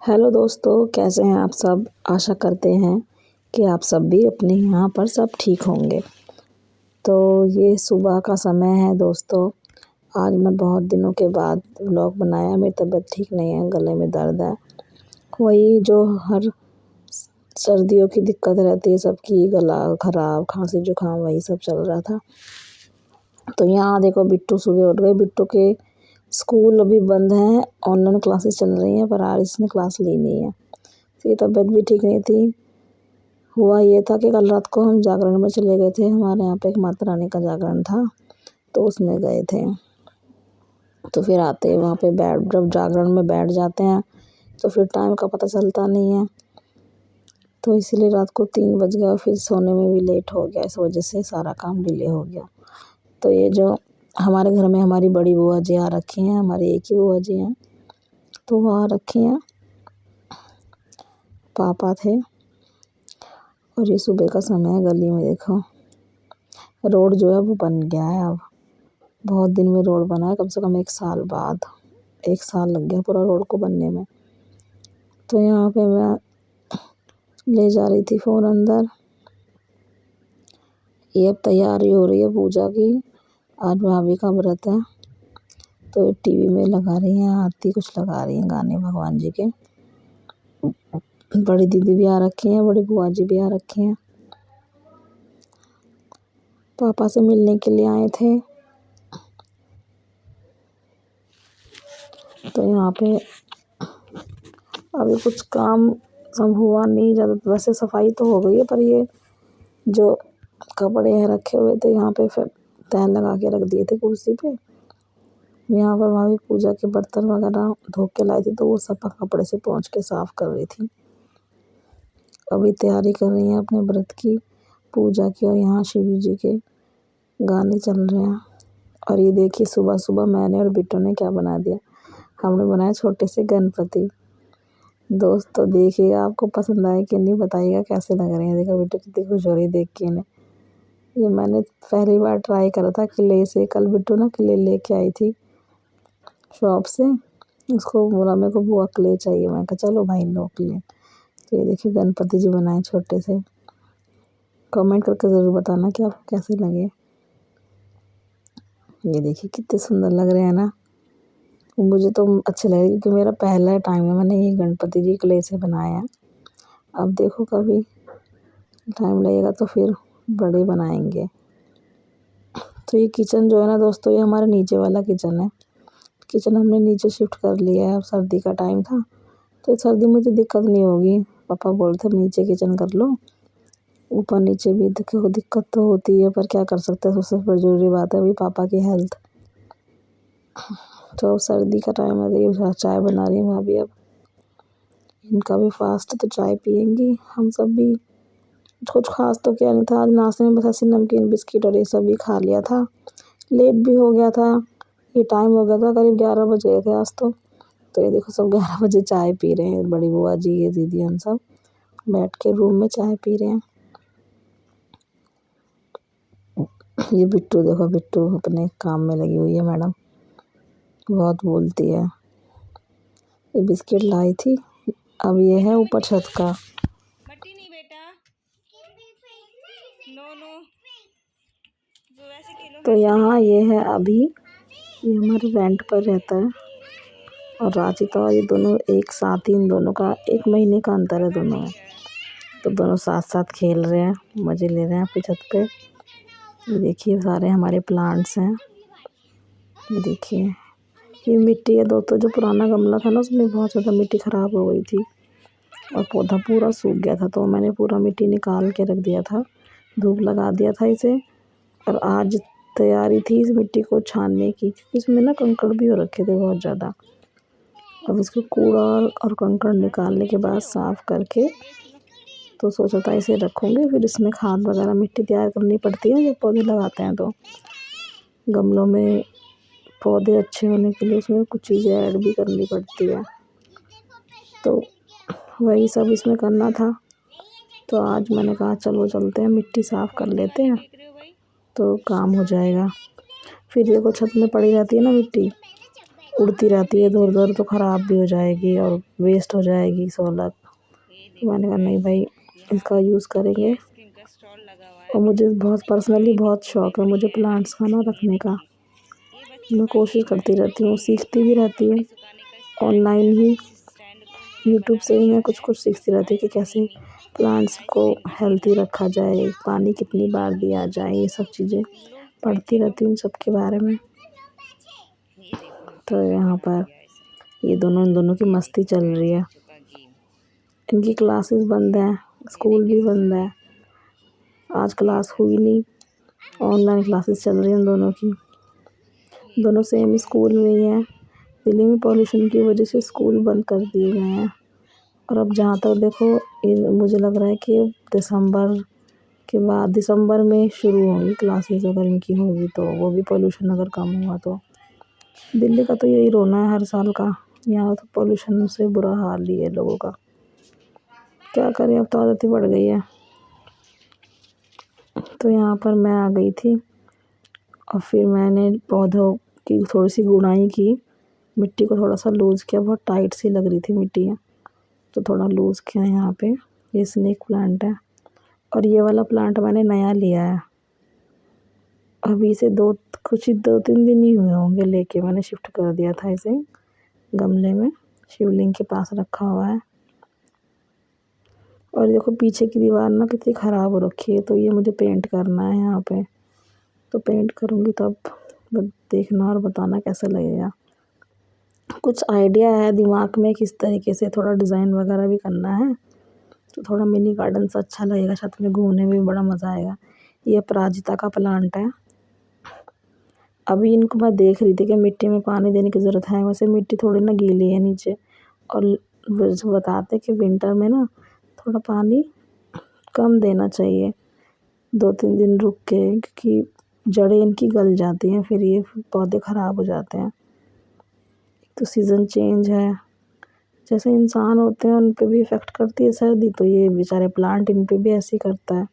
Hello दोस्तों, कैसे हैं आप सब। आशा करते हैं कि आप सब भी अपने यहाँ पर सब ठीक होंगे। तो ये सुबह का समय है दोस्तों। आज मैं बहुत दिनों के बाद व्लॉग बनाया। मेरी तबीयत ठीक नहीं है, गले में दर्द है। वही जो हर सर्दियों की दिक्कत रहती है सबकी, गला खराब, खांसी जुकाम, वही सब चल रहा था। तो यहाँ देखो, बिट्टू सुबह उठ गए। बिट्टू के स्कूल अभी बंद हैं, ऑनलाइन क्लासेस चल रही हैं, पर आज इसने क्लास ली नहीं है। इसकी तबीयत भी ठीक नहीं थी। हुआ ये था कि कल रात को हम जागरण में चले गए थे। हमारे यहाँ पे एक माता रानी का जागरण था, तो उसमें गए थे। तो फिर आते वहाँ पे जब जागरण में बैठ जाते हैं तो फिर टाइम का पता चलता नहीं है। तो इसीलिए रात को 3 बज गया और फिर सोने में भी लेट हो गया। इस वजह से सारा काम डिले हो गया। तो ये जो हमारे घर में हमारी बड़ी बुआ जी आ रखी हैं, हमारी एक ही बुआ जी हैं, तो वो आ रखी हैं। पापा थे और ये सुबह का समय है। गली में देखो, रोड जो है वो बन गया है। अब बहुत दिन में रोड बना है, कम से कम 1 साल बाद। 1 साल लग गया पूरा रोड को बनने में। तो यहाँ पे मैं ले जा रही थी फ़ोन अंदर। ये अब तैयारी हो रही है पूजा की। आज भाभी का व्रत है, तो टीवी में लगा रही हैं आरती, कुछ लगा रही हैं गाने भगवान जी के। बड़ी दीदी भी आ रखी हैं, बड़ी बुआ जी भी आ रखी हैं। पापा से मिलने के लिए आए थे। तो यहाँ पे अभी कुछ काम सब हुआ नहीं ज़्यादा। वैसे सफाई तो हो गई है, पर ये जो कपड़े हैं रखे हुए थे यहाँ पे, फिर तह लगा के रख दिए थे कुर्सी पे। यहाँ पर भाभी पूजा के बर्तन वगैरह धो के लाई थी, तो वो सब कपड़े से पोंछ के साफ कर रही थी। अभी तैयारी कर रही हैं अपने व्रत की, पूजा की। और यहाँ शिव जी के गाने चल रहे हैं। और ये देखिए, सुबह सुबह मैंने और बिट्टू ने क्या बना दिया। हमने बनाए छोटे से गणपति। दोस्तों देखिएगा, आपको पसंद आए कि नहीं, बताइएगा कैसे लग रहे हैं। देखो बिट्टू कितनी खुश हो रही है देख के इन्हें। ये मैंने पहली बार ट्राई करा था क्ले से। कल बिट्टू ना क्ले लेके आई थी शॉप से। उसको बोला मेरे को बुआ क्ले चाहिए। मैं कहा चलो भाई लो क्ले। तो ये देखिए गणपति जी बनाए छोटे से। कमेंट करके ज़रूर बताना कि आपको कैसे लगे। ये देखिए कितने सुंदर लग रहे हैं ना। मुझे तो अच्छे लगे क्योंकि मेरा पहला टाइम है मैंने ये गणपति जी क्ले से बनाया है। अब देखो कभी टाइम लगेगा तो फिर बड़े बनाएंगे। तो ये किचन जो है ना दोस्तों, ये हमारे नीचे वाला किचन है। किचन हमने नीचे शिफ्ट कर लिया है। अब सर्दी का टाइम था, तो सर्दी में तो दिक्कत नहीं होगी। पापा बोलते अब नीचे किचन कर लो। ऊपर नीचे भी देखो दिक्कत तो होती है, पर क्या कर सकते हैं। सबसे बड़ी ज़रूरी बात है अभी पापा की हेल्थ। तो अब सर्दी का टाइम है, ये चाय बना रही है भाभी। अब इनका भी फास्ट, तो चाय पियेंगी। हम सब भी कुछ खास तो क्या नहीं था आज नाश्ते में, बस ऐसे नमकीन बिस्किट और ये सब भी खा लिया था। लेट भी हो गया था, ये टाइम हो गया था करीब 11 बज गए थे आज तो। तो ये देखो सब 11 बजे चाय पी रहे हैं। बड़ी बुआ जी, ये दीदी, हम सब बैठ के रूम में चाय पी रहे हैं। ये बिट्टू देखो, बिट्टू अपने काम में लगी हुई है। मैडम बहुत बोलती है। ये बिस्किट लाई थी। अब ये है ऊपर छत का। मट्टी नहीं बेटा, नो नो, जो वैसे किलो। तो यहाँ ये है अभी, ये हमारे रेंट पर रहता है। और राचिता, ये दोनों एक साथ ही, इन दोनों का 1 महीने का अंतर है दोनों में। तो दोनों साथ साथ खेल रहे हैं, मज़े ले रहे हैं अपनी छत पे। ये देखिए सारे हमारे प्लांट्स हैं। ये देखिए, ये मिट्टी है दोस्तों। जो पुराना गमला था ना, उसमें बहुत ज़्यादा मिट्टी ख़राब हो गई थी और पौधा पूरा सूख गया था। तो मैंने पूरा मिट्टी निकाल के रख दिया था, धूप लगा दिया था इसे। और आज तैयारी थी इस मिट्टी को छानने की, क्योंकि इसमें ना कंकड़ भी हो रखे थे बहुत ज़्यादा। अब इसको कूड़ा और कंकड़ निकालने के बाद साफ़ करके, तो सोचा था इसे रखूँगी। फिर इसमें खाद वगैरह मिट्टी तैयार करनी पड़ती है जब पौधे लगाते हैं। तो गमलों में पौधे अच्छे होने के लिए उसमें कुछ चीज़ें ऐड भी करनी पड़ती है। तो वही सब इसमें करना था। तो आज मैंने कहा चलो चलते हैं, मिट्टी साफ़ कर लेते हैं तो काम हो जाएगा। फिर देखो छत में पड़ी रहती है ना मिट्टी, उड़ती रहती है इधर उधर तो ख़राब भी हो जाएगी और वेस्ट हो जाएगी सोलर। ये तो मैंने कहा देखो नहीं भाई, यहाँ इसका यूज़ ये करेंगे। आइसक्रीम का स्टॉल लगा हुआ है। और मुझे बहुत पर्सनली ये बहुत देखो शौक़ है मुझे मिट्टी है, प्लांट्स का ना ये रखने का। देखिए ये बच्चों मैं का कोशिश गेम करती है। रहती हूँ, ये सीखती भी रहती हूँ। कपड़े सुखाने का स्टैंड है। ऑनलाइन अब ही इस स्टैंड को मैंने यूट्यूब बना से ही दिया मैं कुछ है। कुछ सीखती रहती हूँ कि कैसे आइसक्रीमी प्लांट्स को आइसक्रीम भी देना हेल्थी है। रखा जाए, पानी कितनी ये बार देखो दिया जाए, ये सब चीज़ें पी लो, पढ़ती कैंची लो। रहती हूँ इन सब के बारे में। ये देखो मिट्टी तो का यहाँ बना पर दिया है इसे। ये दोनों इन दोनों की ये मस्ती देखो चल बैठ रही है। बच्चों का गेम। इनकी क्लासेस बंद हैं, ये स्कूल देखिए भी बंद है। सुपारी। आज ये क्लास हुई बर्फ़ी। नहीं, ऑनलाइन क्लासेस चल रही हैं दोनों की। ये दोनों सेम गुच्छे। स्कूल में ही हैं। दिल्ली में पॉल्यूशन की वजह से स्कूल बंद कर दिए गए हैं। और अब जहाँ तक देखो, मुझे लग रहा है कि दिसंबर के बाद दिसंबर में शुरू होंगी क्लासेस, अगर इनकी होगी तो, वो भी पॉल्यूशन अगर कम हुआ तो। दिल्ली का तो यही रोना है हर साल का, यहाँ तो पॉल्यूशन से बुरा हाल ही है लोगों का। क्या करें, अब तो आदत ही बढ़ गई है। तो यहाँ पर मैं आ गई थी और फिर मैंने पौधों की थोड़ी सी गुड़ाई की, मिट्टी को थोड़ा सा लूज़ किया, बहुत टाइट सी लग रही थी मिट्टी है तो थोड़ा लूज़ किया यहाँ पे। ये स्नेक प्लांट है और ये वाला प्लांट मैंने नया लिया है, अभी से कुछ ही 2-3 दिन ही हुए होंगे लेके। मैंने शिफ्ट कर दिया था इसे गमले में, शिवलिंग के पास रखा हुआ है। और देखो पीछे की दीवार ना कितनी ख़राब हो रखी है, तो ये मुझे पेंट करना है यहाँ पे। तो पेंट करूँगी तब देखना और बताना कैसा लगेगा। कुछ आइडिया है दिमाग में किस तरीके से थोड़ा डिज़ाइन वगैरह भी करना है, तो थोड़ा मिनी गार्डन सा अच्छा लगेगा, छत में घूमने में भी बड़ा मज़ा आएगा। ये अपराजिता का प्लांट है। अभी इनको मैं देख रही थी कि मिट्टी में पानी देने की ज़रूरत है, वैसे मिट्टी थोड़ी ना गीली है नीचे। और वैसे बताते कि विंटर में ना थोड़ा पानी कम देना चाहिए, 2-3 दिन रुक के, क्योंकि जड़ें इनकी गल जाती हैं, फिर ये पौधे ख़राब हो जाते हैं। तो सीज़न चेंज है, जैसे इंसान होते हैं उन पे भी इफ़ेक्ट करती है सर्दी, तो ये बेचारे प्लांट इन पे भी ऐसे ही करता है।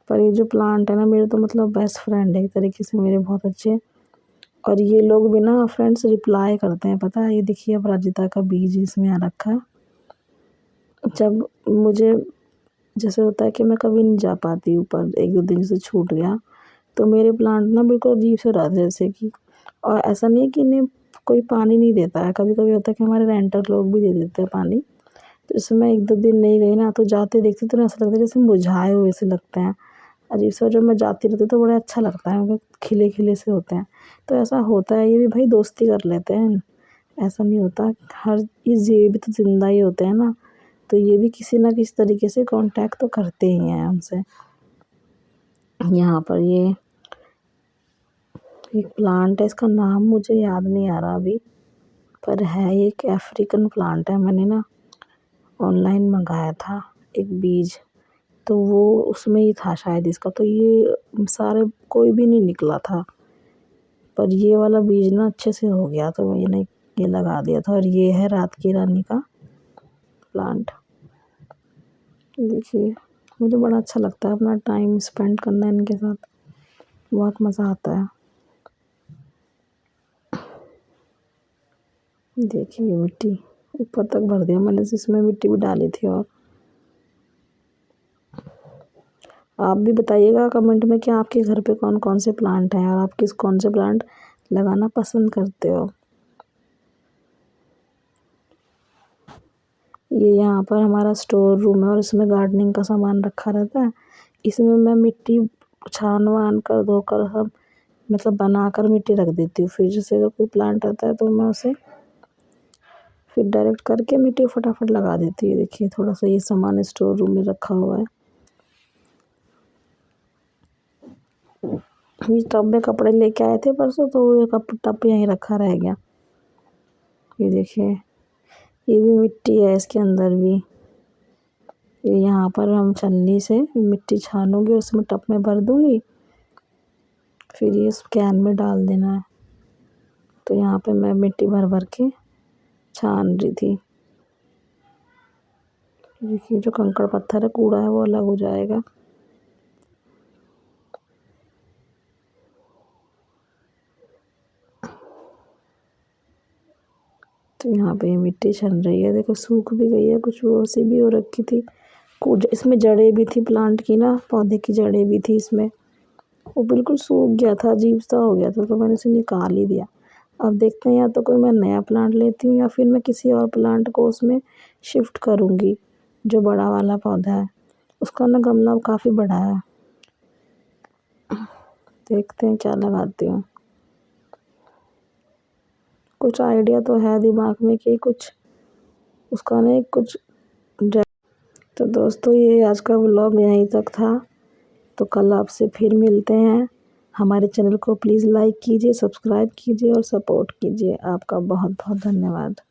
पर ये जो प्लांट है ना, मेरे तो मतलब बेस्ट फ्रेंड है एक तरीके से, मेरे बहुत अच्छे। और ये लोग भी ना फ्रेंड्स रिप्लाई करते हैं, पता है। ये देखिए अपराजिता का बीज इसमें आ रखा है। जब मुझे जैसे होता है कि मैं कभी नहीं जा पाती ऊपर, 1-2 दिन से छूट गया, तो मेरे प्लांट ना बिल्कुल अजीब से रहते हैं जैसे कि। और ऐसा नहीं है कि इन्हें कोई पानी नहीं देता है, कभी-कभी होता है कि हमारे रेंटर लोग भी दे देते हैं पानी। तो इसमें मैं 1-2 दिन नहीं गई ना, तो जाते देखती तो ऐसा लगता है जैसे मुरझाए हुए से लगते हैं, अजीब सा। जब मैं जाती रहती तो बड़ा अच्छा लगता है, मतलब खिले-खिले से होते हैं। तो ऐसा होता है, ये भी भाई दोस्ती कर लेते हैं, ऐसा नहीं होता। ये भी तो ज़िंदा ही होते हैं ना, तो ये भी किसी ना किसी तरीके से कांटेक्ट तो करते ही हैं हमसे। यहाँ पर ये एक प्लांट है, इसका नाम मुझे याद नहीं आ रहा अभी, पर है ये एक अफ्रीकन प्लांट है। मैंने ना ऑनलाइन मंगाया था एक बीज, तो वो उसमें ही था शायद इसका, तो ये सारे कोई भी नहीं निकला था, पर ये वाला बीज ना अच्छे से हो गया, तो मैंने ये लगा दिया था। और ये है रात की रानी का प्लांट। देखिए मुझे बड़ा अच्छा लगता है अपना टाइम स्पेंड करना इनके साथ, बहुत मज़ा आता है। देखिए ये मिट्टी ऊपर तक भर दिया मैंने, इसमें मिट्टी भी डाली थी। और आप भी बताइएगा कमेंट में कि आपके घर पे कौन कौन से प्लांट हैं और आप किस कौन से प्लांट लगाना पसंद करते हो। ये यहाँ पर हमारा स्टोर रूम है और इसमें गार्डनिंग का सामान रखा रहता है। इसमें मैं मिट्टी छान वान कर धोकर सब मतलब बनाकर मिट्टी रख देती हूँ। फिर जैसे अगर कोई प्लांट आता है तो मैं उसे फिर डायरेक्ट करके मिट्टी फटाफट लगा देती हूँ। देखिए थोड़ा सा ये सामान स्टोर रूम में रखा हुआ है। ये टब में कपड़े लेके आए थे परसों, तो ये टब यहीं रखा रह गया। ये देखिए ये भी मिट्टी है इसके अंदर भी। ये यहाँ पर हम छलनी से मिट्टी छानूंगी और उसमें टब में भर दूंगी, फिर ये कैन में डाल देना है। तो यहाँ पे मैं मिट्टी भर भर के छान रही थी। देखिए जो कंकड़ पत्थर है, कूड़ा है, वो अलग हो जाएगा। तो यहाँ पे मिट्टी छन रही है, देखो सूख भी गई है, कुछ वो सी भी हो रखी थी। कुछ इसमें जड़ें भी थी प्लांट की ना, पौधे की जड़ें भी थी इसमें। वो बिल्कुल सूख गया था, अजीब सा हो गया था, तो मैंने उसे निकाल ही दिया। अब देखते हैं या तो कोई मैं नया प्लांट लेती हूँ या फिर मैं किसी और प्लांट को उसमें शिफ्ट करूँगी। जो बड़ा वाला पौधा है उसका ना गमला काफ़ी बड़ा है, देखते हैं क्या लगाती हूँ। कुछ आइडिया तो है दिमाग में कि कुछ उसका नहीं कुछ। तो दोस्तों ये आज का व्लॉग यहीं तक था, तो कल आपसे फिर मिलते हैं। हमारे चैनल को प्लीज़ लाइक कीजिए, सब्सक्राइब कीजिए और सपोर्ट कीजिए। आपका बहुत बहुत धन्यवाद।